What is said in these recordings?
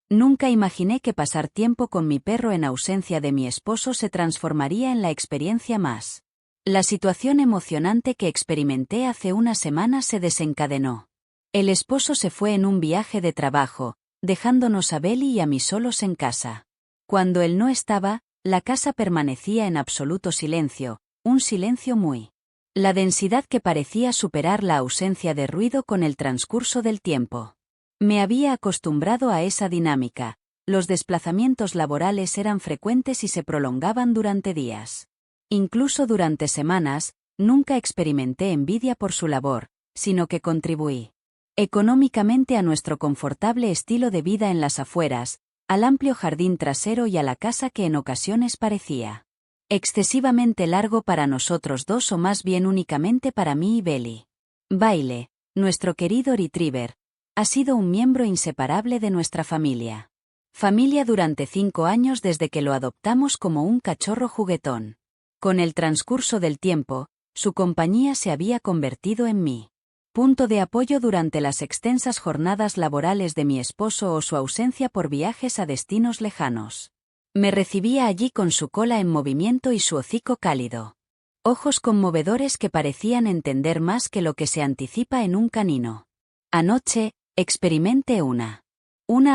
Nunca imaginé que pasar tiempo con mi perro en ausencia de mi esposo se transformaría en la experiencia más. La situación emocionante que experimenté hace una semana se desencadenó. El esposo se fue en un viaje de trabajo, dejándonos a Belly y a mí solos en casa. Cuando él no estaba, la casa permanecía en absoluto silencio, un silencio muy. La densidad que parecía superar la ausencia de ruido con el transcurso del tiempo. Me había acostumbrado a esa dinámica, los desplazamientos laborales eran frecuentes y se prolongaban durante días. Incluso durante semanas, nunca experimenté envidia por su labor, sino que contribuí económicamente a nuestro confortable estilo de vida en las afueras, al amplio jardín trasero y a la casa que en ocasiones parecía excesivamente largo para nosotros dos o más bien únicamente para mí y Belly. Baile, nuestro querido retriever, ha sido un miembro inseparable de nuestra familia. Familia durante 5 años desde que lo adoptamos como un cachorro juguetón. Con el transcurso del tiempo, su compañía se había convertido en mi punto de apoyo durante las extensas jornadas laborales de mi esposo o su ausencia por viajes a destinos lejanos. Me recibía allí con su cola en movimiento y su hocico cálido. Ojos conmovedores que parecían entender más que lo que se anticipa en un canino. Anoche, experimenté una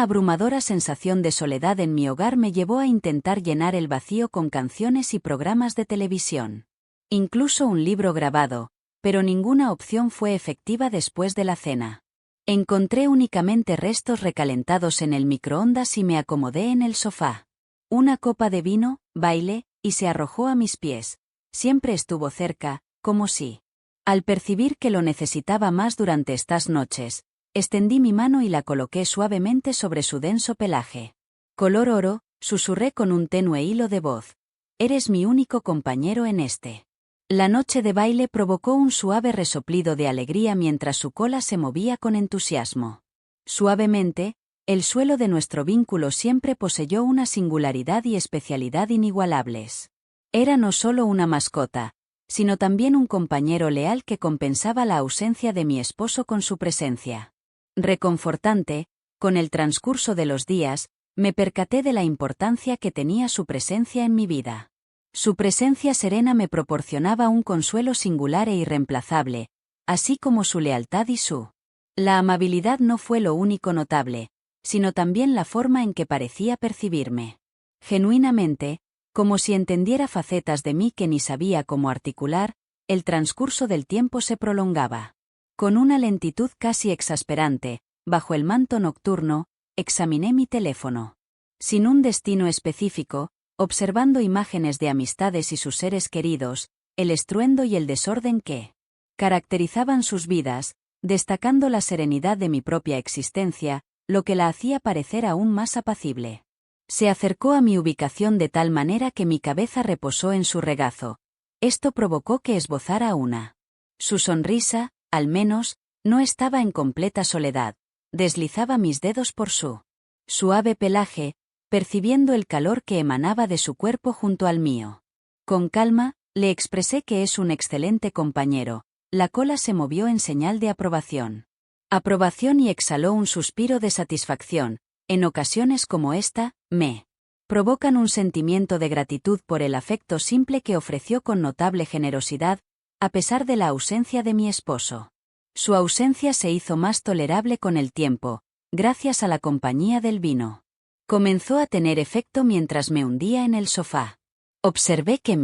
abrumadora sensación de soledad en mi hogar me llevó a intentar llenar el vacío con canciones y programas de televisión. Incluso un libro grabado, pero ninguna opción fue efectiva después de la cena. Encontré únicamente restos recalentados en el microondas y me acomodé en el sofá. Una copa de vino, baile, y se arrojó a mis pies. Siempre estuvo cerca, como si. Al percibir que lo necesitaba más durante estas noches, extendí mi mano y la coloqué suavemente sobre su denso pelaje. Color oro, susurré con un tenue hilo de voz. Eres mi único compañero en este. La noche de baile provocó un suave resoplido de alegría mientras su cola se movía con entusiasmo. Suavemente, el suelo de nuestro vínculo siempre poseyó una singularidad y especialidad inigualables. Era no solo una mascota, sino también un compañero leal que compensaba la ausencia de mi esposo con su presencia. Reconfortante, con el transcurso de los días, me percaté de la importancia que tenía su presencia en mi vida. Su presencia serena me proporcionaba un consuelo singular e irreemplazable, así como su lealtad y su. La amabilidad no fue lo único notable, sino también la forma en que parecía percibirme. Genuinamente, como si entendiera facetas de mí que ni sabía cómo articular, el transcurso del tiempo se prolongaba. Con una lentitud casi exasperante, bajo el manto nocturno, examiné mi teléfono. Sin un destino específico, observando imágenes de amistades y sus seres queridos, el estruendo y el desorden que caracterizaban sus vidas, destacando la serenidad de mi propia existencia, lo que la hacía parecer aún más apacible. Se acercó a mi ubicación de tal manera que mi cabeza reposó en su regazo. Esto provocó que esbozara una. Su sonrisa, al menos, no estaba en completa soledad. Deslizaba mis dedos por su suave pelaje, percibiendo el calor que emanaba de su cuerpo junto al mío. Con calma, le expresé que es un excelente compañero. La cola se movió en señal de aprobación. Aprobación y exhaló un suspiro de satisfacción. En ocasiones como esta, me provocan un sentimiento de gratitud por el afecto simple que ofreció con notable generosidad, a pesar de la ausencia de mi esposo. Su ausencia se hizo más tolerable con el tiempo, gracias a la compañía del vino. Comenzó a tener efecto mientras me hundía en el sofá. Observé que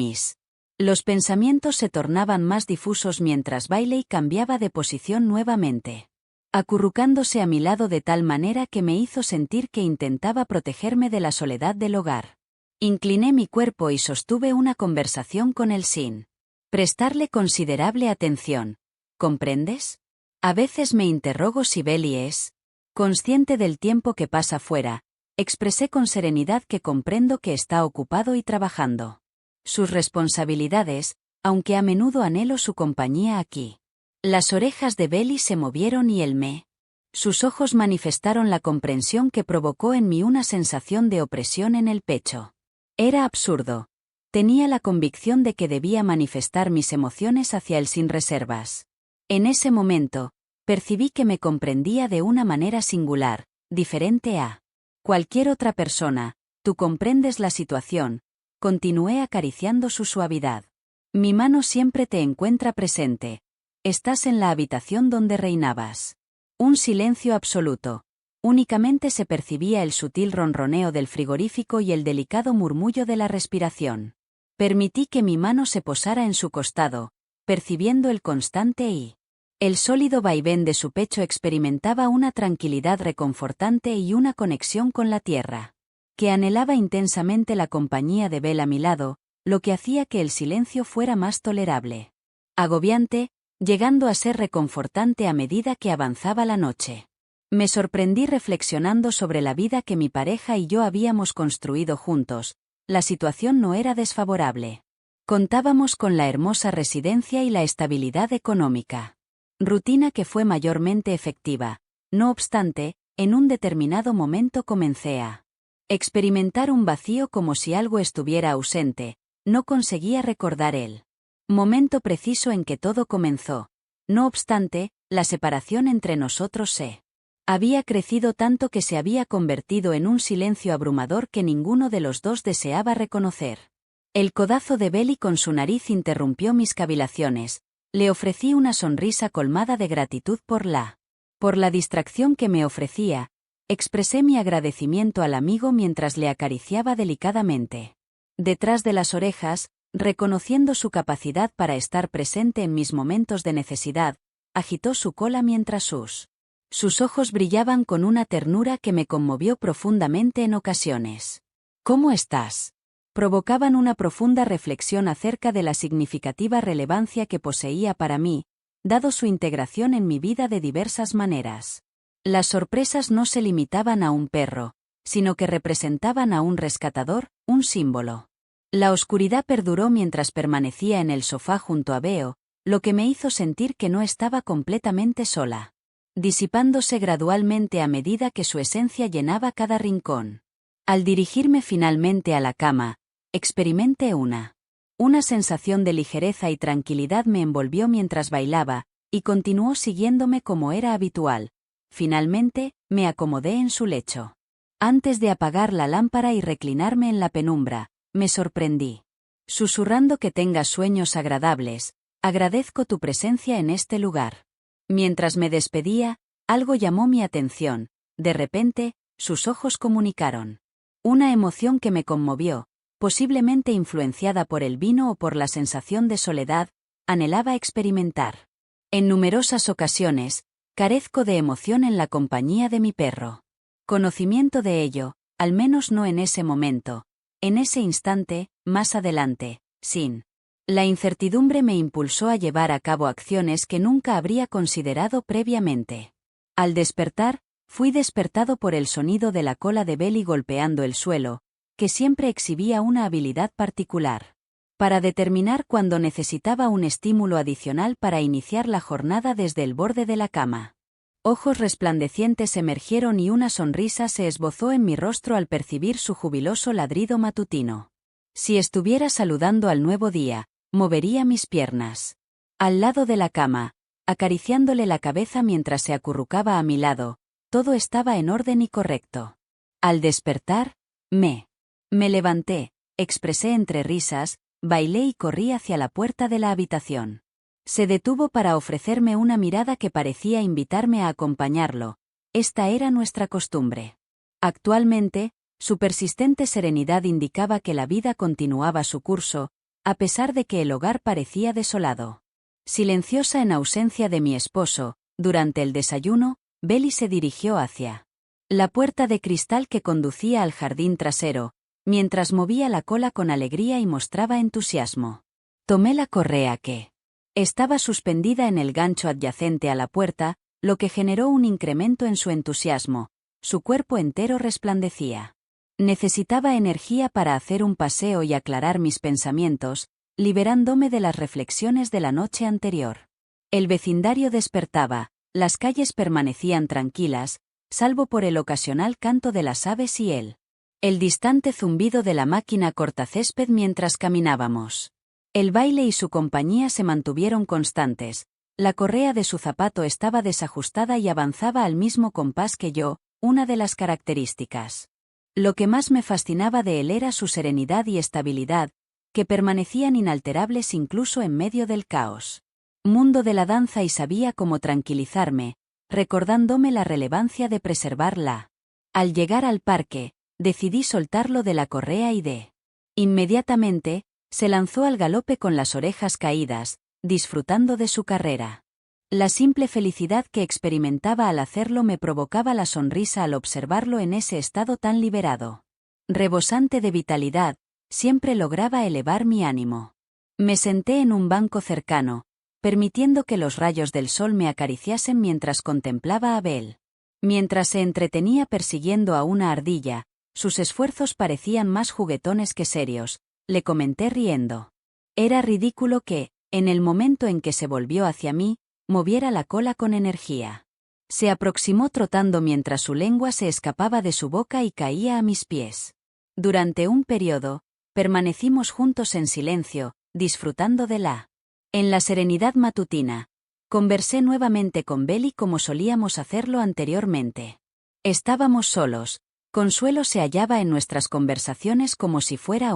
los pensamientos se tornaban más difusos mientras Bailey cambiaba de posición nuevamente, acurrucándose a mi lado de tal manera que me hizo sentir que intentaba protegerme de la soledad del hogar. Incliné mi cuerpo y sostuve una conversación con él sin prestarle considerable atención. ¿Comprendes? A veces me interrogo si Belly es consciente del tiempo que pasa fuera. Expresé con serenidad que comprendo que está ocupado y trabajando. Sus responsabilidades, aunque a menudo anhelo su compañía aquí. Las orejas de Belly se movieron y sus ojos manifestaron la comprensión que provocó en mí una sensación de opresión en el pecho. Era absurdo. Tenía la convicción de que debía manifestar mis emociones hacia él sin reservas. En ese momento, percibí que me comprendía de una manera singular, diferente a Cualquier otra persona, tú comprendes la situación, continué acariciando su suavidad. Mi mano siempre te encuentra presente. Estás en la habitación donde reinabas. Un silencio absoluto. Únicamente se percibía el sutil ronroneo del frigorífico y el delicado murmullo de la respiración. Permití que mi mano se posara en su costado, percibiendo el constante y el sólido vaivén de su pecho. Experimentaba una tranquilidad reconfortante y una conexión con la tierra. Que anhelaba intensamente la compañía de Belle a mi lado, lo que hacía que el silencio fuera más tolerable. Agobiante, llegando a ser reconfortante a medida que avanzaba la noche. Me sorprendí reflexionando sobre la vida que mi pareja y yo habíamos construido juntos. La situación no era desfavorable. Contábamos con la hermosa residencia y la estabilidad económica. Rutina que fue mayormente efectiva. No obstante, en un determinado momento comencé a experimentar un vacío, como si algo estuviera ausente. No conseguía recordar el momento preciso en que todo comenzó. No obstante, la separación entre nosotros había crecido tanto que se había convertido en un silencio abrumador que ninguno de los dos deseaba reconocer. El codazo de Belle con su nariz interrumpió mis cavilaciones. Le ofrecí una sonrisa colmada de gratitud por la distracción que me ofrecía. Expresé mi agradecimiento al amigo mientras le acariciaba delicadamente detrás de las orejas, reconociendo su capacidad para estar presente en mis momentos de necesidad. Agitó su cola mientras sus ojos brillaban con una ternura que me conmovió profundamente en ocasiones. ¿Cómo estás? Provocaban una profunda reflexión acerca de la significativa relevancia que poseía para mí, dado su integración en mi vida de diversas maneras. Las sorpresas no se limitaban a un perro, sino que representaban a un rescatador, un símbolo. La oscuridad perduró mientras permanecía en el sofá junto a Beo, lo que me hizo sentir que no estaba completamente sola, disipándose gradualmente a medida que su esencia llenaba cada rincón. Al dirigirme finalmente a la cama, experimenté una sensación de ligereza y tranquilidad me envolvió mientras bailaba, y continuó siguiéndome como era habitual. Finalmente, me acomodé en su lecho. Antes de apagar la lámpara y reclinarme en la penumbra, me sorprendí. Susurrando que tengas sueños agradables, agradezco tu presencia en este lugar. Mientras me despedía, algo llamó mi atención. De repente, sus ojos comunicaron una emoción que me conmovió, posiblemente influenciada por el vino o por la sensación de soledad. Anhelaba experimentar. En numerosas ocasiones, carezco de emoción en la compañía de mi perro. Conocimiento de ello, al menos no en ese momento. En ese instante, más adelante, sin la incertidumbre me impulsó a llevar a cabo acciones que nunca habría considerado previamente. Al despertar, fui despertado por el sonido de la cola de Belle golpeando el suelo, que siempre exhibía una habilidad particular para determinar cuando necesitaba un estímulo adicional para iniciar la jornada desde el borde de la cama. Ojos resplandecientes emergieron y una sonrisa se esbozó en mi rostro al percibir su jubiloso ladrido matutino. Si estuviera saludando al nuevo día, movería mis piernas. Al lado de la cama, acariciándole la cabeza mientras se acurrucaba a mi lado, todo estaba en orden y correcto. Al despertar, me levanté, expresé entre risas, bailé y corrí hacia la puerta de la habitación. Se detuvo para ofrecerme una mirada que parecía invitarme a acompañarlo. Esta era nuestra costumbre. Actualmente, su persistente serenidad indicaba que la vida continuaba su curso, a pesar de que el hogar parecía desolado. Silenciosa en ausencia de mi esposo, durante el desayuno, Belle se dirigió hacia la puerta de cristal que conducía al jardín trasero, mientras movía la cola con alegría y mostraba entusiasmo. Tomé la correa que estaba suspendida en el gancho adyacente a la puerta, lo que generó un incremento en su entusiasmo. Su cuerpo entero resplandecía. Necesitaba energía para hacer un paseo y aclarar mis pensamientos, liberándome de las reflexiones de la noche anterior. El vecindario despertaba, las calles permanecían tranquilas, salvo por el ocasional canto de las aves y el distante zumbido de la máquina cortacésped mientras caminábamos. El baile y su compañía se mantuvieron constantes. La correa de su zapato estaba desajustada y avanzaba al mismo compás que yo, una de las características Lo que más me fascinaba de él era su serenidad y estabilidad, que permanecían inalterables incluso en medio del caos. Mundo de la danza y sabía cómo tranquilizarme, recordándome la relevancia de preservarla. Al llegar al parque, decidí soltarlo de la correa y inmediatamente, se lanzó al galope con las orejas caídas, disfrutando de su carrera. La simple felicidad que experimentaba al hacerlo me provocaba la sonrisa al observarlo en ese estado tan liberado. Rebosante de vitalidad, siempre lograba elevar mi ánimo. Me senté en un banco cercano, permitiendo que los rayos del sol me acariciasen mientras contemplaba a Belle. Mientras se entretenía persiguiendo a una ardilla, sus esfuerzos parecían más juguetones que serios, le comenté riendo. Era ridículo que, en el momento en que se volvió hacia mí, moviera la cola con energía. Se aproximó trotando mientras su lengua se escapaba de su boca y caía a mis pies. Durante un periodo, permanecimos juntos en silencio, disfrutando en la serenidad matutina. Conversé nuevamente con Belle como solíamos hacerlo anteriormente. Estábamos solos. Consuelo se hallaba en nuestras conversaciones como si fuera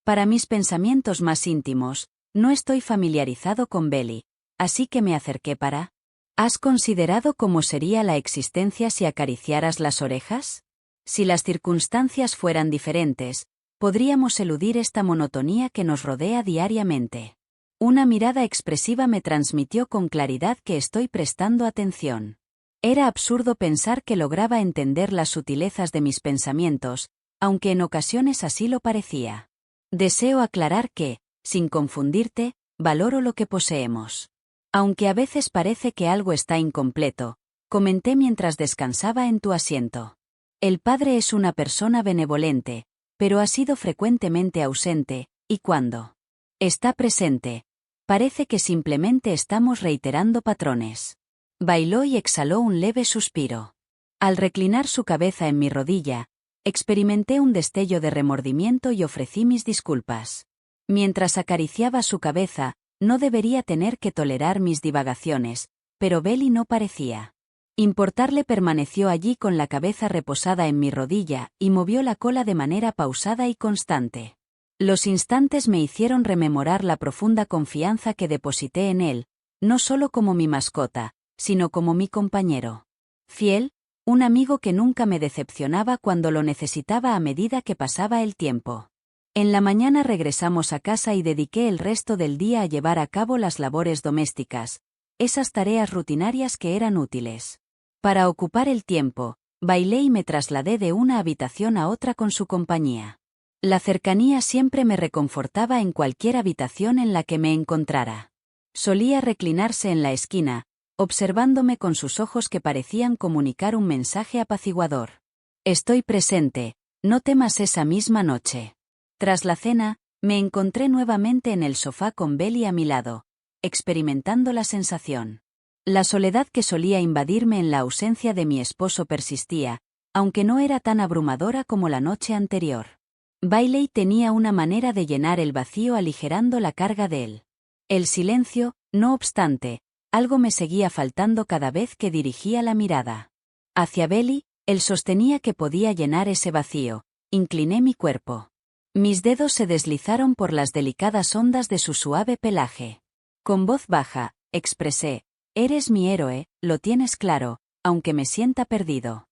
para mis pensamientos más íntimos, no estoy familiarizado con Belle, así que me acerqué para. ¿Has considerado cómo sería la existencia si acariciaras las orejas? Si las circunstancias fueran diferentes, podríamos eludir esta monotonía que nos rodea diariamente. Una mirada expresiva me transmitió con claridad que estoy prestando atención. Era absurdo pensar que lograba entender las sutilezas de mis pensamientos, aunque en ocasiones así lo parecía. Deseo aclarar que, sin confundirte, valoro lo que poseemos. Aunque a veces parece que algo está incompleto, comenté mientras descansaba en tu asiento. El padre es una persona benevolente, pero ha sido frecuentemente ausente, y cuando está presente, parece que simplemente estamos reiterando patrones. Bailó y exhaló un leve suspiro. Al reclinar su cabeza en mi rodilla, experimenté un destello de remordimiento y ofrecí mis disculpas. Mientras acariciaba su cabeza, no debería tener que tolerar mis divagaciones, pero Belle no parecía importarle. Permaneció allí con la cabeza reposada en mi rodilla y movió la cola de manera pausada y constante. Los instantes me hicieron rememorar la profunda confianza que deposité en él, no solo como mi mascota, sino como mi compañero fiel, un amigo que nunca me decepcionaba cuando lo necesitaba a medida que pasaba el tiempo. En la mañana regresamos a casa y dediqué el resto del día a llevar a cabo las labores domésticas, esas tareas rutinarias que eran útiles. Para ocupar el tiempo, bailé y me trasladé de una habitación a otra con su compañía. La cercanía siempre me reconfortaba en cualquier habitación en la que me encontrara. Solía reclinarse en la esquina, observándome con sus ojos que parecían comunicar un mensaje apaciguador. Estoy presente, no temas esa misma noche. Tras la cena, me encontré nuevamente en el sofá con Belle a mi lado, experimentando la sensación. La soledad que solía invadirme en la ausencia de mi esposo persistía, aunque no era tan abrumadora como la noche anterior. Bailey tenía una manera de llenar el vacío aligerando la carga de él. El silencio, no obstante, algo me seguía faltando cada vez que dirigía la mirada hacia Belle. Él sostenía que podía llenar ese vacío. Incliné mi cuerpo. Mis dedos se deslizaron por las delicadas ondas de su suave pelaje. Con voz baja, expresé: eres mi héroe, lo tienes claro, aunque me sienta perdido.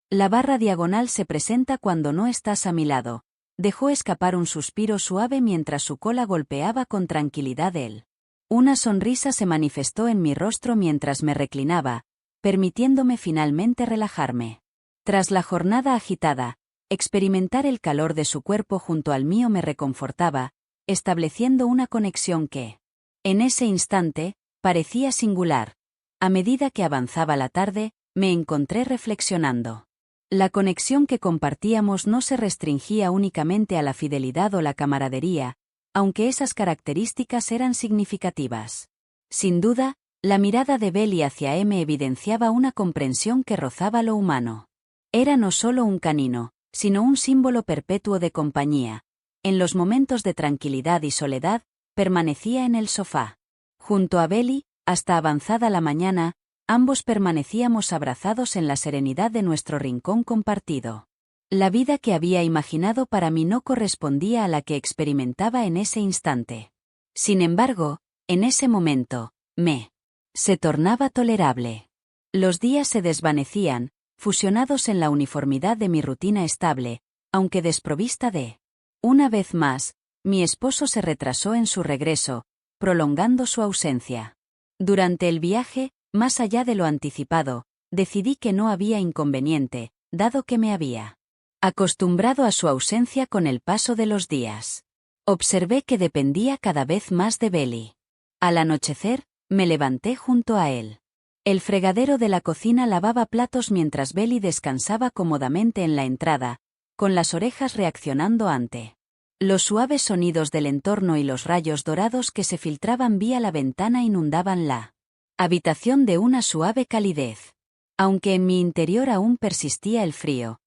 La barra diagonal se presenta cuando no estás a mi lado. Dejó escapar un suspiro suave mientras su cola golpeaba con tranquilidad él. Una sonrisa se manifestó en mi rostro mientras me reclinaba, permitiéndome finalmente relajarme. Tras la jornada agitada, experimentar el calor de su cuerpo junto al mío me reconfortaba, estableciendo una conexión que, en ese instante, parecía singular. A medida que avanzaba la tarde, me encontré reflexionando. La conexión que compartíamos no se restringía únicamente a la fidelidad o la camaradería, aunque esas características eran significativas. Sin duda, la mirada de Belle hacia me evidenciaba una comprensión que rozaba lo humano. Era no solo un canino, sino un símbolo perpetuo de compañía. En los momentos de tranquilidad y soledad, permanecía en el sofá. Junto a Belle, hasta avanzada la mañana, ambos permanecíamos abrazados en la serenidad de nuestro rincón compartido. La vida que había imaginado para mí no correspondía a la que experimentaba en ese instante. Sin embargo, en ese momento, se tornaba tolerable. Los días se desvanecían, fusionados en la uniformidad de mi rutina estable, aunque desprovista de. Una vez más, mi esposo se retrasó en su regreso, prolongando su ausencia. Durante el viaje, más allá de lo anticipado, decidí que no había inconveniente, dado que me había acostumbrado a su ausencia con el paso de los días. Observé que dependía cada vez más de Belly. Al anochecer, me levanté junto a él. El fregadero de la cocina lavaba platos mientras Belly descansaba cómodamente en la entrada, con las orejas reaccionando ante los suaves sonidos del entorno y los rayos dorados que se filtraban vía la ventana inundaban la habitación de una suave calidez. Aunque en mi interior aún persistía el frío,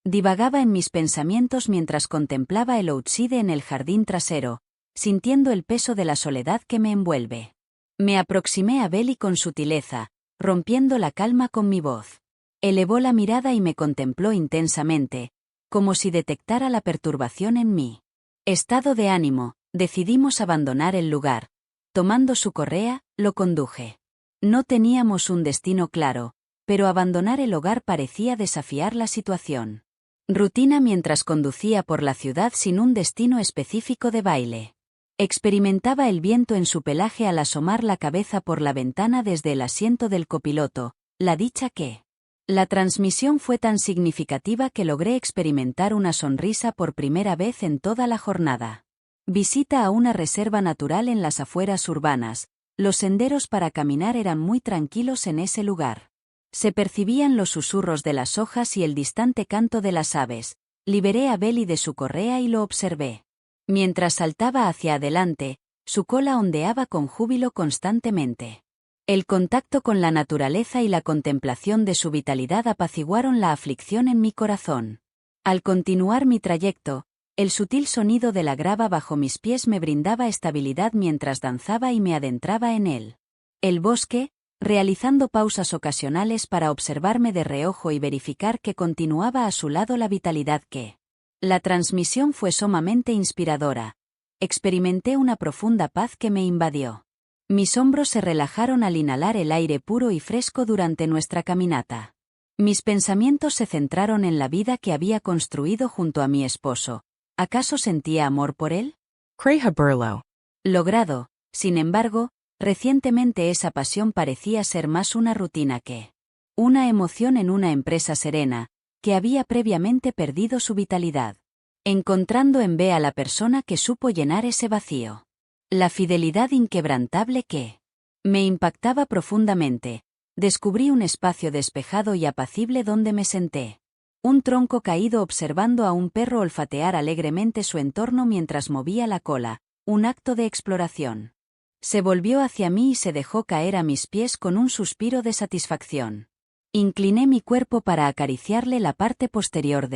divagaba en mis pensamientos mientras contemplaba el outside en el jardín trasero, sintiendo el peso de la soledad que me envuelve. Me aproximé a Belly con sutileza, rompiendo la calma con mi voz. Elevó la mirada y me contempló intensamente, como si detectara la perturbación en mi estado de ánimo. Decidimos abandonar el lugar. Tomando su correa, lo conduje. No teníamos un destino claro, pero abandonar el hogar parecía desafiar la situación. Rutina mientras conducía por la ciudad sin un destino específico de baile. Experimentaba el viento en su pelaje al asomar la cabeza por la ventana desde el asiento del copiloto, la dicha que. La transmisión fue tan significativa que logré experimentar una sonrisa por primera vez en toda la jornada. Visita a una reserva natural en las afueras urbanas. Los senderos para caminar eran muy tranquilos en ese lugar. Se percibían los susurros de las hojas y el distante canto de las aves. Liberé a Belly de su correa y lo observé. Mientras saltaba hacia adelante, su cola ondeaba con júbilo constantemente. El contacto con la naturaleza y la contemplación de su vitalidad apaciguaron la aflicción en mi corazón. Al continuar mi trayecto, el sutil sonido de la grava bajo mis pies me brindaba estabilidad mientras danzaba y me adentraba en él. El bosque, realizando pausas ocasionales para observarme de reojo y verificar que continuaba a su lado la vitalidad que. La transmisión fue sumamente inspiradora. Experimenté una profunda paz que me invadió. Mis hombros se relajaron al inhalar el aire puro y fresco durante nuestra caminata. Mis pensamientos se centraron en la vida que había construido junto a mi esposo. ¿Acaso sentía amor por él? Creja Burlow. Logrado, sin embargo, recientemente esa pasión parecía ser más una rutina que una emoción en una empresa serena, que había previamente perdido su vitalidad. Encontrando en B a la persona que supo llenar ese vacío. La fidelidad inquebrantable que me impactaba profundamente. Descubrí un espacio despejado y apacible donde me senté. Un tronco caído observando a un perro olfatear alegremente su entorno mientras movía la cola, un acto de exploración. Se volvió hacia mí y se dejó caer a mis pies con un suspiro de satisfacción. Incliné mi cuerpo para acariciarle la parte posterior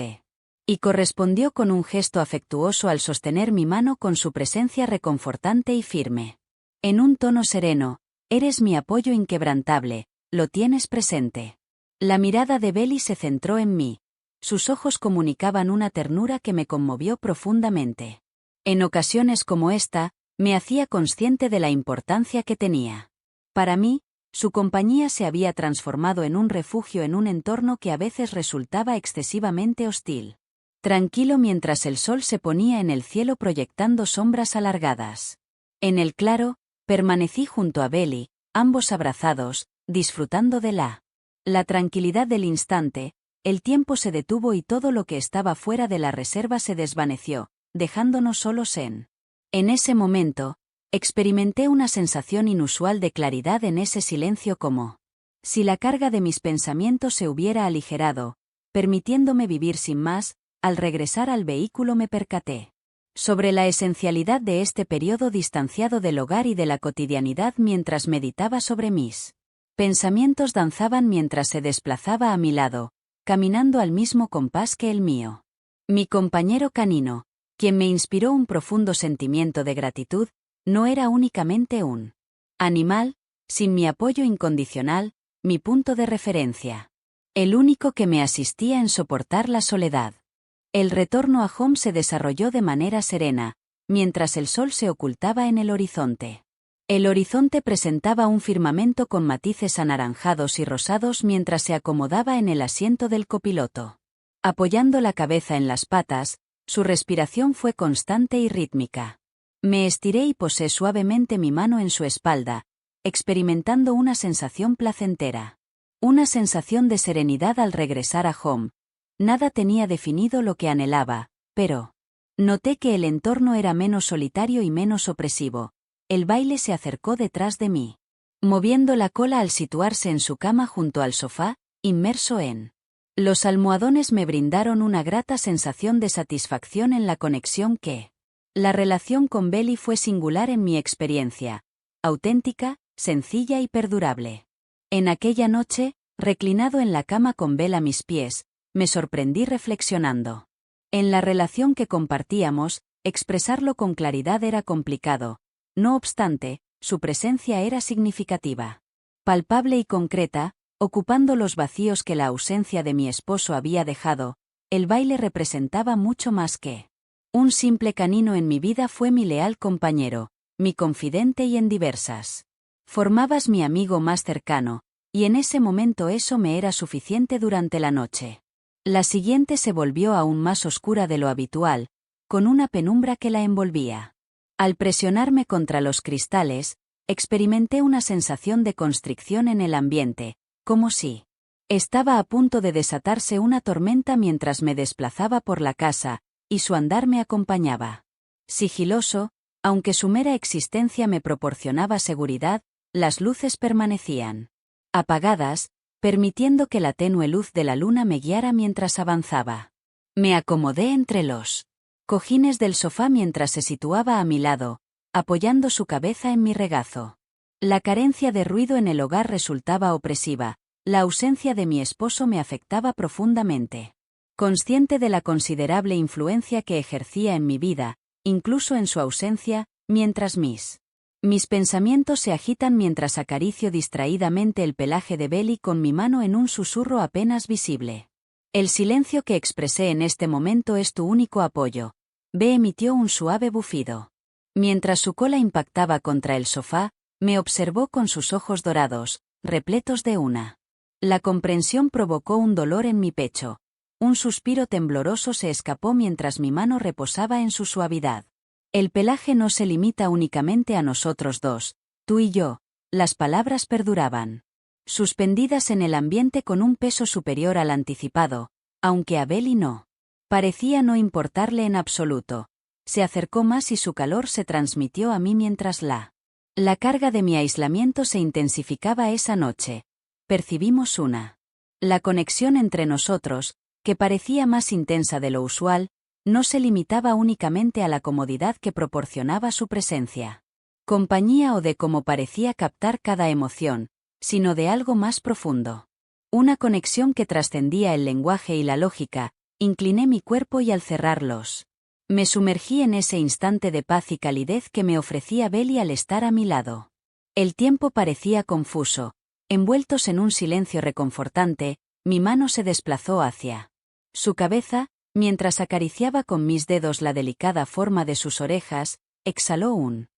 y correspondió con un gesto afectuoso al sostener mi mano con su presencia reconfortante y firme. En un tono sereno, eres mi apoyo inquebrantable, lo tienes presente. La mirada de Belly se centró en mí. Sus ojos comunicaban una ternura que me conmovió profundamente. En ocasiones como esta, me hacía consciente de la importancia que tenía. Para mí, su compañía se había transformado en un refugio en un entorno que a veces resultaba excesivamente hostil. Tranquilo mientras el sol se ponía en el cielo proyectando sombras alargadas. En el claro, permanecí junto a Belly, ambos abrazados, disfrutando de la tranquilidad del instante. El tiempo se detuvo y todo lo que estaba fuera de la reserva se desvaneció, dejándonos solos en ese momento, experimenté una sensación inusual de claridad en ese silencio como si la carga de mis pensamientos se hubiera aligerado, permitiéndome vivir sin más. Al regresar al vehículo me percaté sobre la esencialidad de este periodo distanciado del hogar y de la cotidianidad mientras meditaba sobre mis pensamientos danzaban mientras se desplazaba a mi lado, caminando al mismo compás que el mío. Mi compañero canino, quien me inspiró un profundo sentimiento de gratitud, no era únicamente un animal, sin mi apoyo incondicional, mi punto de referencia. el único que me asistía en soportar la soledad. El retorno a home se desarrolló de manera serena, mientras el sol se ocultaba en el horizonte. El horizonte presentaba un firmamento con matices anaranjados y rosados mientras se acomodaba en el asiento del copiloto. Apoyando la cabeza en las patas, su respiración fue constante y rítmica. Me estiré y posé suavemente mi mano en su espalda, experimentando una sensación placentera. Una sensación de serenidad al regresar a home. Nada tenía definido lo que anhelaba, pero noté que el entorno era menos solitario y menos opresivo. El baile se acercó detrás de mí, moviendo la cola al situarse en su cama junto al sofá, inmerso en. Los almohadones me brindaron una grata sensación de satisfacción en la conexión que. La relación con Belly fue singular en mi experiencia, auténtica, sencilla y perdurable. En aquella noche, reclinado en la cama con Belle a mis pies, me sorprendí reflexionando. En la relación que compartíamos, expresarlo con claridad era complicado. No obstante, su presencia era significativa. Palpable y concreta, ocupando los vacíos que la ausencia de mi esposo había dejado, el baile representaba mucho más que un simple canino en mi vida. Fue mi leal compañero, mi confidente y en diversas. Formabas mi amigo más cercano, y en ese momento eso me era suficiente durante la noche. La siguiente se volvió aún más oscura de lo habitual, con una penumbra que la envolvía. Al presionarme contra los cristales, experimenté una sensación de constricción en el ambiente, como si estaba a punto de desatarse una tormenta mientras me desplazaba por la casa, y su andar me acompañaba. Sigiloso, aunque su mera existencia me proporcionaba seguridad, las luces permanecían apagadas, permitiendo que la tenue luz de la luna me guiara mientras avanzaba. Me acomodé entre los cojines del sofá mientras se situaba a mi lado, apoyando su cabeza en mi regazo. La carencia de ruido en el hogar resultaba opresiva, la ausencia de mi esposo me afectaba profundamente. Consciente de la considerable influencia que ejercía en mi vida, incluso en su ausencia, mientras mis pensamientos se agitan mientras acaricio distraídamente el pelaje de Belly con mi mano en un susurro apenas visible. El silencio que expresé en este momento es tu único apoyo. B emitió un suave bufido. Mientras su cola impactaba contra el sofá, me observó con sus ojos dorados, repletos de una. La comprensión provocó un dolor en mi pecho. Un suspiro tembloroso se escapó mientras mi mano reposaba en su suavidad. El pelaje no se limita únicamente a nosotros dos, tú y yo. Las palabras perduraban, suspendidas en el ambiente con un peso superior al anticipado, aunque a Belly no parecía no importarle en absoluto. Se acercó más y su calor se transmitió a mí mientras la carga de mi aislamiento se intensificaba esa noche. Percibimos la conexión entre nosotros, que parecía más intensa de lo usual, no se limitaba únicamente a la comodidad que proporcionaba su presencia, compañía o de cómo parecía captar cada emoción, sino de algo más profundo. Una conexión que trascendía el lenguaje y la lógica. Incliné mi cuerpo y al cerrarlos, me sumergí en ese instante de paz y calidez que me ofrecía Belly al estar a mi lado. El tiempo parecía confuso. Envueltos en un silencio reconfortante, mi mano se desplazó hacia su cabeza, mientras acariciaba con mis dedos la delicada forma de sus orejas, exhaló un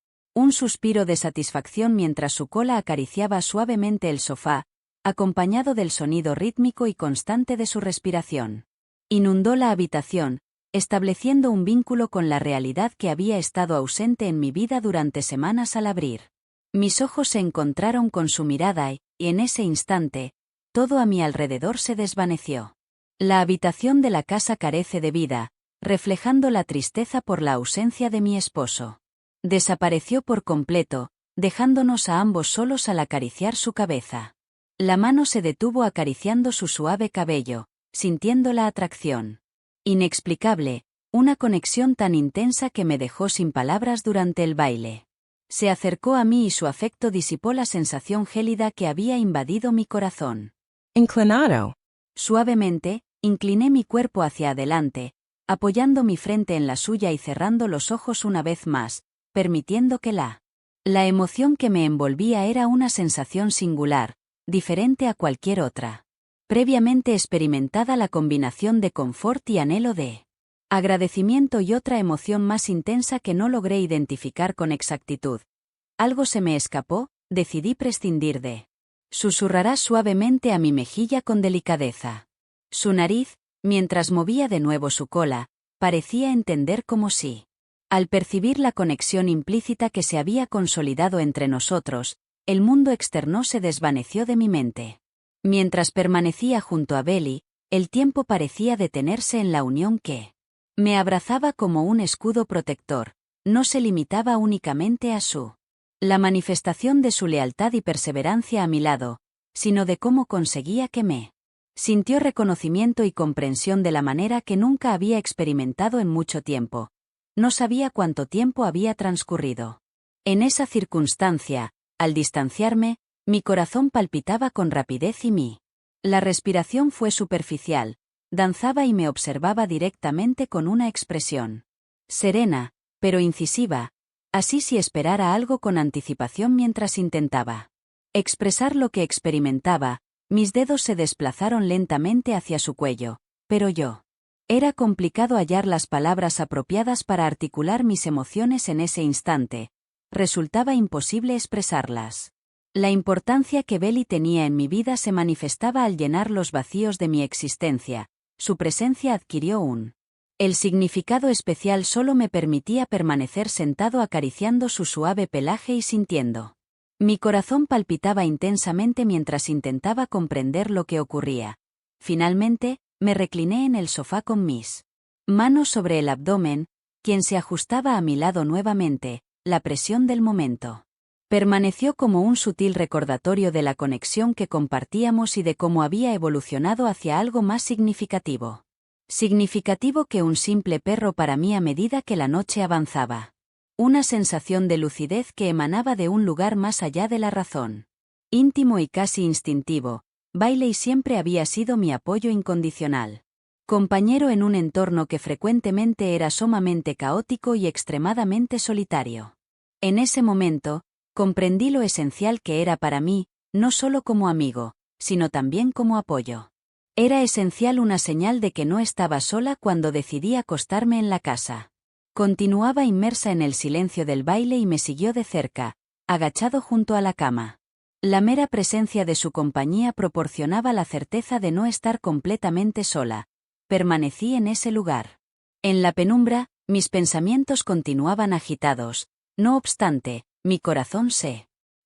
suspiro de satisfacción mientras su cola acariciaba suavemente el sofá, acompañado del sonido rítmico y constante de su respiración. Inundó la habitación, estableciendo un vínculo con la realidad que había estado ausente en mi vida durante semanas al abrir. Mis ojos se encontraron con su mirada y, en ese instante, todo a mi alrededor se desvaneció. La habitación de la casa carece de vida, reflejando la tristeza por la ausencia de mi esposo. Desapareció por completo, dejándonos a ambos solos al acariciar su cabeza. La mano se detuvo acariciando su suave cabello, sintiendo la atracción inexplicable, una conexión tan intensa que me dejó sin palabras durante el baile. Se acercó a mí y su afecto disipó la sensación gélida que había invadido mi corazón. Inclinado. Suavemente, incliné mi cuerpo hacia adelante, apoyando mi frente en la suya y cerrando los ojos una vez más, permitiendo que la emoción que me envolvía era una sensación singular, diferente a cualquier otra. previamente experimentada la combinación de confort y anhelo de agradecimiento y otra emoción más intensa que no logré identificar con exactitud. Algo se me escapó, decidí prescindir de. Susurrará suavemente a mi mejilla con delicadeza. Su nariz, mientras movía de nuevo su cola, parecía entender como si. Al percibir la conexión implícita que se había consolidado entre nosotros, el mundo externo se desvaneció de mi mente. Mientras permanecía junto a Belly, el tiempo parecía detenerse en la unión que me abrazaba como un escudo protector, no se limitaba únicamente a la manifestación de su lealtad y perseverancia a mi lado, sino de cómo conseguía que me sintió reconocimiento y comprensión de la manera que nunca había experimentado en mucho tiempo. No sabía cuánto tiempo había transcurrido. En esa circunstancia, al distanciarme, mi corazón palpitaba con rapidez y la respiración fue superficial, danzaba y me observaba directamente con una expresión serena, pero incisiva, así si esperara algo con anticipación mientras intentaba expresar lo que experimentaba. Mis dedos se desplazaron lentamente hacia su cuello, pero era complicado hallar las palabras apropiadas para articular mis emociones en ese instante. Resultaba imposible expresarlas. La importancia que Belly tenía en mi vida se manifestaba al llenar los vacíos de mi existencia. Su presencia adquirió el significado especial solo me permitía permanecer sentado acariciando su suave pelaje y sintiendo. Mi corazón palpitaba intensamente mientras intentaba comprender lo que ocurría. Finalmente, me recliné en el sofá con mis manos sobre el abdomen, quien se ajustaba a mi lado nuevamente. La presión del momento permaneció como un sutil recordatorio de la conexión que compartíamos y de cómo había evolucionado hacia algo más significativo. Significativo que un simple perro para mí a medida que la noche avanzaba. Una sensación de lucidez que emanaba de un lugar más allá de la razón. Íntimo y casi instintivo, Bailey siempre había sido mi apoyo incondicional. Compañero en un entorno que frecuentemente era sumamente caótico y extremadamente solitario. En ese momento, comprendí lo esencial que era para mí, no solo como amigo, sino también como apoyo. Era esencial una señal de que no estaba sola cuando decidí acostarme en la casa. Continuaba inmersa en el silencio del baile y me siguió de cerca, agachado junto a la cama. La mera presencia de su compañía proporcionaba la certeza de no estar completamente sola. Permanecí en ese lugar. En la penumbra, mis pensamientos continuaban agitados. No obstante, mi corazón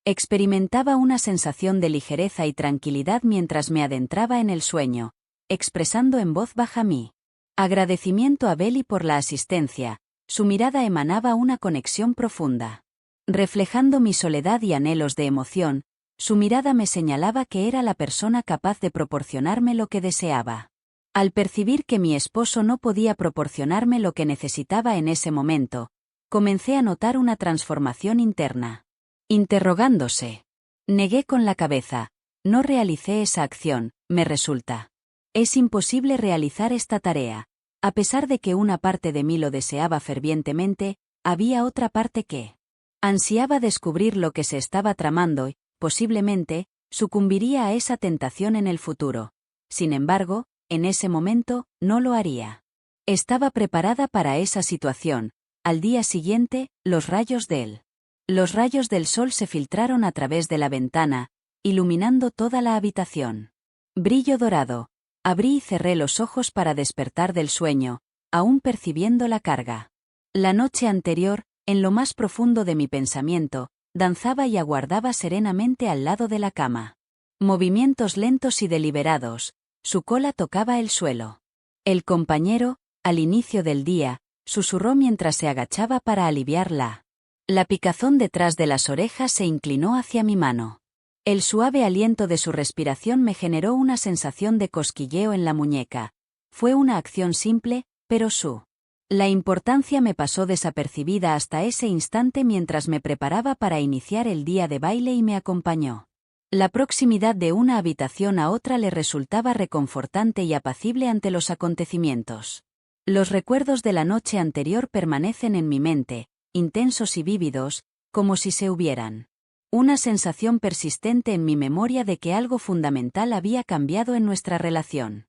experimentaba una sensación de ligereza y tranquilidad mientras me adentraba en el sueño, expresando en voz baja mi agradecimiento a Belly por la asistencia. Su mirada emanaba una conexión profunda. Reflejando mi soledad y anhelos de emoción, su mirada me señalaba que era la persona capaz de proporcionarme lo que deseaba. Al percibir que mi esposo no podía proporcionarme lo que necesitaba en ese momento, comencé a notar una transformación interna. Interrogándose. Negué con la cabeza. No realicé esa acción, me resulta. Es imposible realizar esta tarea. A pesar de que una parte de mí lo deseaba fervientemente, había otra parte que ansiaba descubrir lo que se estaba tramando y, posiblemente, sucumbiría a esa tentación en el futuro. Sin embargo, en ese momento, no lo haría. Estaba preparada para esa situación. Al día siguiente, los rayos del sol se filtraron a través de la ventana, iluminando toda la habitación. Brillo dorado. Abrí y cerré los ojos para despertar del sueño, aún percibiendo la carga. La noche anterior, en lo más profundo de mi pensamiento, danzaba y aguardaba serenamente al lado de la cama. Movimientos lentos y deliberados, su cola tocaba el suelo. El compañero, al inicio del día, susurró mientras se agachaba para aliviarla. La picazón detrás de las orejas se inclinó hacia mi mano. El suave aliento de su respiración me generó una sensación de cosquilleo en la muñeca. Fue una acción simple, pero la importancia me pasó desapercibida hasta ese instante mientras me preparaba para iniciar el día de baile y me acompañó. La proximidad de una habitación a otra le resultaba reconfortante y apacible ante los acontecimientos. Los recuerdos de la noche anterior permanecen en mi mente, intensos y vívidos, como si se hubieran una sensación persistente en mi memoria de que algo fundamental había cambiado en nuestra relación.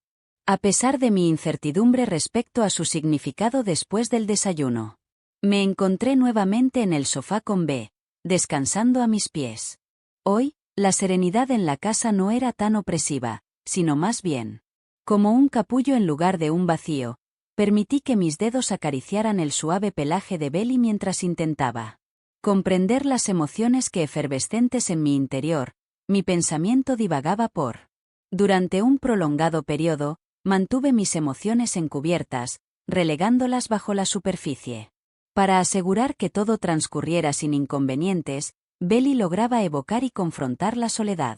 A pesar de mi incertidumbre respecto a su significado después del desayuno. Me encontré nuevamente en el sofá con B, descansando a mis pies. Hoy, la serenidad en la casa no era tan opresiva, sino más bien como un capullo en lugar de un vacío. Permití que mis dedos acariciaran el suave pelaje de Belly mientras intentaba comprender las emociones que efervescentes en mi interior, mi pensamiento divagaba por. Durante un prolongado periodo, mantuve mis emociones encubiertas, relegándolas bajo la superficie. Para asegurar que todo transcurriera sin inconvenientes, Belly lograba evocar y confrontar la soledad.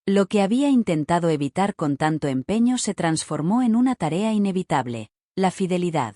Lo que había intentado evitar con tanto empeño se transformó en una tarea inevitable, la fidelidad.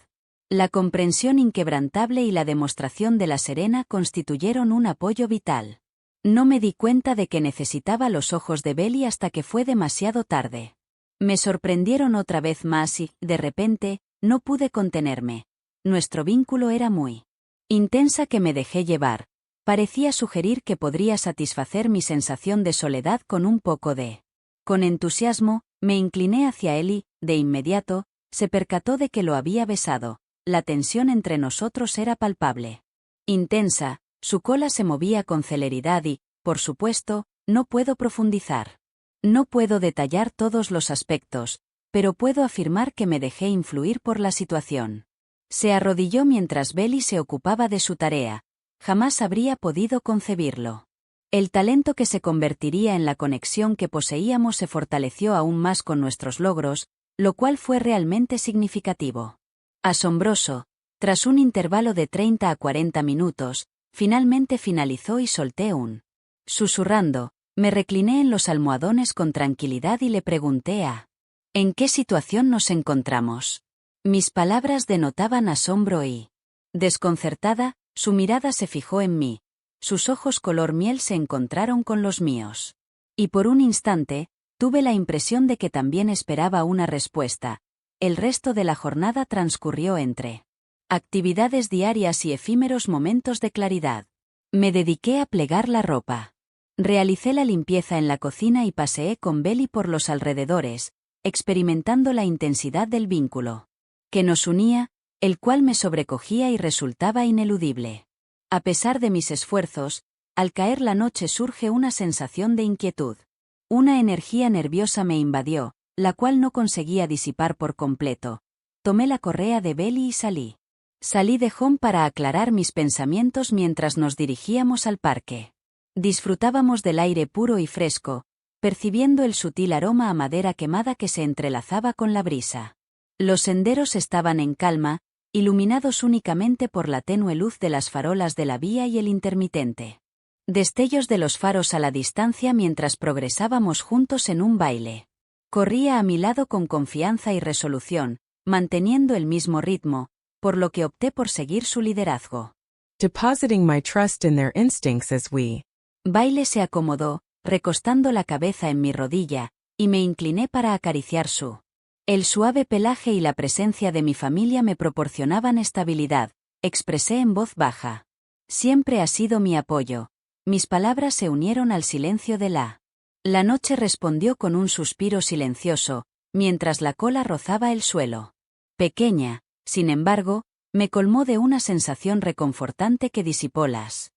La comprensión inquebrantable y la demostración de la serena constituyeron un apoyo vital. No me di cuenta de que necesitaba los ojos de Belly hasta que fue demasiado tarde. Me sorprendieron otra vez más y, de repente, no pude contenerme. Nuestro vínculo era muy intensa que me dejé llevar. Parecía sugerir que podría satisfacer mi sensación de soledad con un poco de. Con entusiasmo, me incliné hacia él y, de inmediato, se percató de que lo había besado. La tensión entre nosotros era palpable. Intensa, su cola se movía con celeridad y, por supuesto, no puedo profundizar. No puedo detallar todos los aspectos, pero puedo afirmar que me dejé influir por la situación. Se arrodilló mientras Belly se ocupaba de su tarea. Jamás habría podido concebirlo. El talento que se convertiría en la conexión que poseíamos se fortaleció aún más con nuestros logros, lo cual fue realmente significativo. Asombroso, tras un intervalo de 30 a 40 minutos, finalmente finalizó y solté un. Susurrando, me recliné en los almohadones con tranquilidad y le pregunté ¿en qué situación nos encontramos? Mis palabras denotaban asombro y. Desconcertada, su mirada se fijó en mí. Sus ojos color miel se encontraron con los míos. Y por un instante, tuve la impresión de que también esperaba una respuesta. El resto de la jornada transcurrió entre actividades diarias y efímeros momentos de claridad. Me dediqué a plegar la ropa. Realicé la limpieza en la cocina y paseé con Belly por los alrededores, experimentando la intensidad del vínculo que nos unía, el cual me sobrecogía y resultaba ineludible. A pesar de mis esfuerzos, al caer la noche surge una sensación de inquietud. Una energía nerviosa me invadió, la cual no conseguía disipar por completo. Tomé la correa de Belly y salí. Salí de home para aclarar mis pensamientos mientras nos dirigíamos al parque. Disfrutábamos del aire puro y fresco, percibiendo el sutil aroma a madera quemada que se entrelazaba con la brisa. Los senderos estaban en calma, iluminados únicamente por la tenue luz de las farolas de la vía y el intermitente destellos de los faros a la distancia mientras progresábamos juntos en un baile. Corría a mi lado con confianza y resolución, manteniendo el mismo ritmo, por lo que opté por seguir su liderazgo. Depositing my trust in their instincts as we. Baile se acomodó, recostando la cabeza en mi rodilla, y me incliné para acariciar su. El suave pelaje y la presencia de mi familia me proporcionaban estabilidad, expresé en voz baja. Siempre ha sido mi apoyo. Mis palabras se unieron al silencio de la. La noche respondió con un suspiro silencioso, mientras la cola rozaba el suelo. Pequeña, sin embargo, me colmó de una sensación reconfortante que disipó las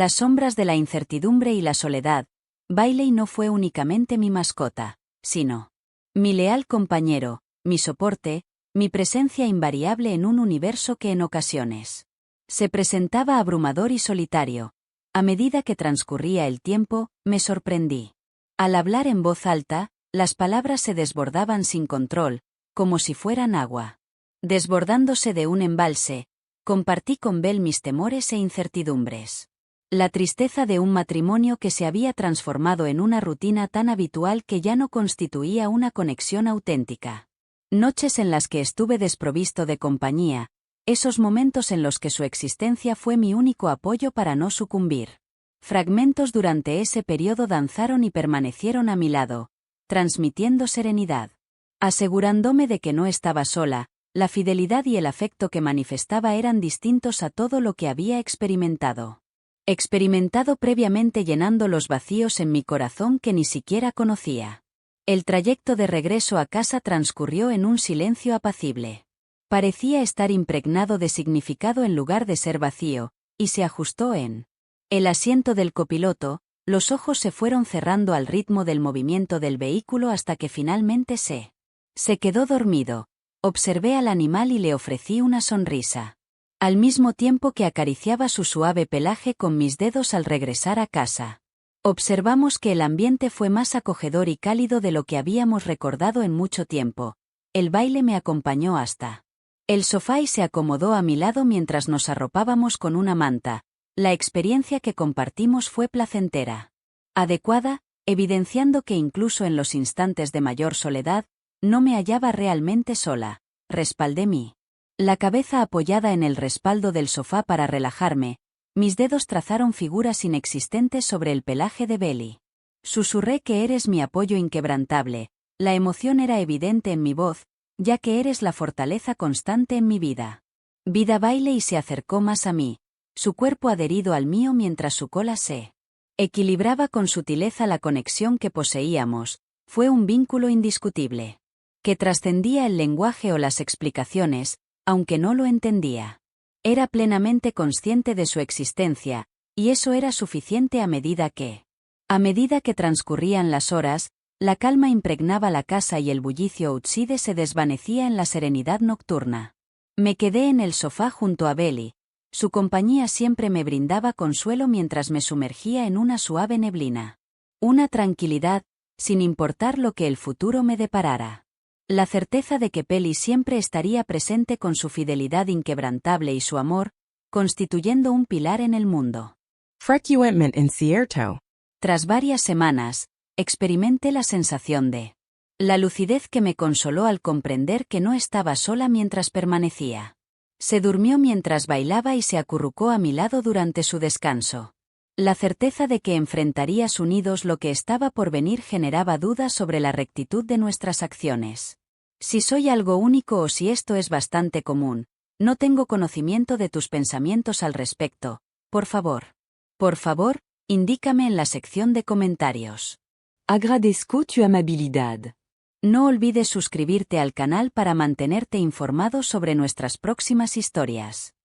sombras de la incertidumbre y la soledad. Bailey no fue únicamente mi mascota, sino mi leal compañero, mi soporte, mi presencia invariable en un universo que en ocasiones se presentaba abrumador y solitario. A medida que transcurría el tiempo, me sorprendí. Al hablar en voz alta, las palabras se desbordaban sin control, como si fueran agua. Desbordándose de un embalse, compartí con Belle mis temores e incertidumbres. La tristeza de un matrimonio que se había transformado en una rutina tan habitual que ya no constituía una conexión auténtica. Noches en las que estuve desprovisto de compañía, esos momentos en los que su existencia fue mi único apoyo para no sucumbir. Fragmentos durante ese periodo danzaron y permanecieron a mi lado, transmitiendo serenidad. Asegurándome de que no estaba sola, la fidelidad y el afecto que manifestaba eran distintos a todo lo que había experimentado. experimentado previamente llenando los vacíos en mi corazón que ni siquiera conocía. El trayecto de regreso a casa transcurrió en un silencio apacible. Parecía estar impregnado de significado en lugar de ser vacío, y se ajustó en el asiento del copiloto. Los ojos se fueron cerrando al ritmo del movimiento del vehículo hasta que finalmente se quedó dormido. Observé al animal y le ofrecí una sonrisa. Al mismo tiempo que acariciaba su suave pelaje con mis dedos al regresar a casa. Observamos que el ambiente fue más acogedor y cálido de lo que habíamos recordado en mucho tiempo. El baile me acompañó hasta el sofá y se acomodó a mi lado mientras nos arropábamos con una manta. La experiencia que compartimos fue placentera. Adecuada, evidenciando que incluso en los instantes de mayor soledad, no me hallaba realmente sola. Respaldé la cabeza apoyada en el respaldo del sofá para relajarme. Mis dedos trazaron figuras inexistentes sobre el pelaje de Belly. Susurré que eres mi apoyo inquebrantable. La emoción era evidente en mi voz, ya que eres la fortaleza constante en mi vida. Vida baile y se acercó más a mí, su cuerpo adherido al mío mientras su cola se equilibraba con sutileza. La conexión que poseíamos fue un vínculo indiscutible, que trascendía el lenguaje o las explicaciones, aunque no lo entendía. Era plenamente consciente de su existencia, y eso era suficiente a medida que transcurrían las horas, la calma impregnaba la casa y el bullicio outside se desvanecía en la serenidad nocturna. Me quedé en el sofá junto a Belly. Su compañía siempre me brindaba consuelo mientras me sumergía en una suave neblina. Una tranquilidad, sin importar lo que el futuro me deparara. La certeza de que Belly siempre estaría presente con su fidelidad inquebrantable y su amor, constituyendo un pilar en el mundo. Frequentment in cierto. Tras varias semanas, experimenté la sensación de la lucidez que me consoló al comprender que no estaba sola mientras permanecía. Se durmió mientras bailaba y se acurrucó a mi lado durante su descanso. La certeza de que enfrentarías unidos lo que estaba por venir generaba dudas sobre la rectitud de nuestras acciones. Si soy algo único o si esto es bastante común, no tengo conocimiento de tus pensamientos al respecto. Por favor, indícame en la sección de comentarios. Agradezco tu amabilidad. No olvides suscribirte al canal para mantenerte informado sobre nuestras próximas historias.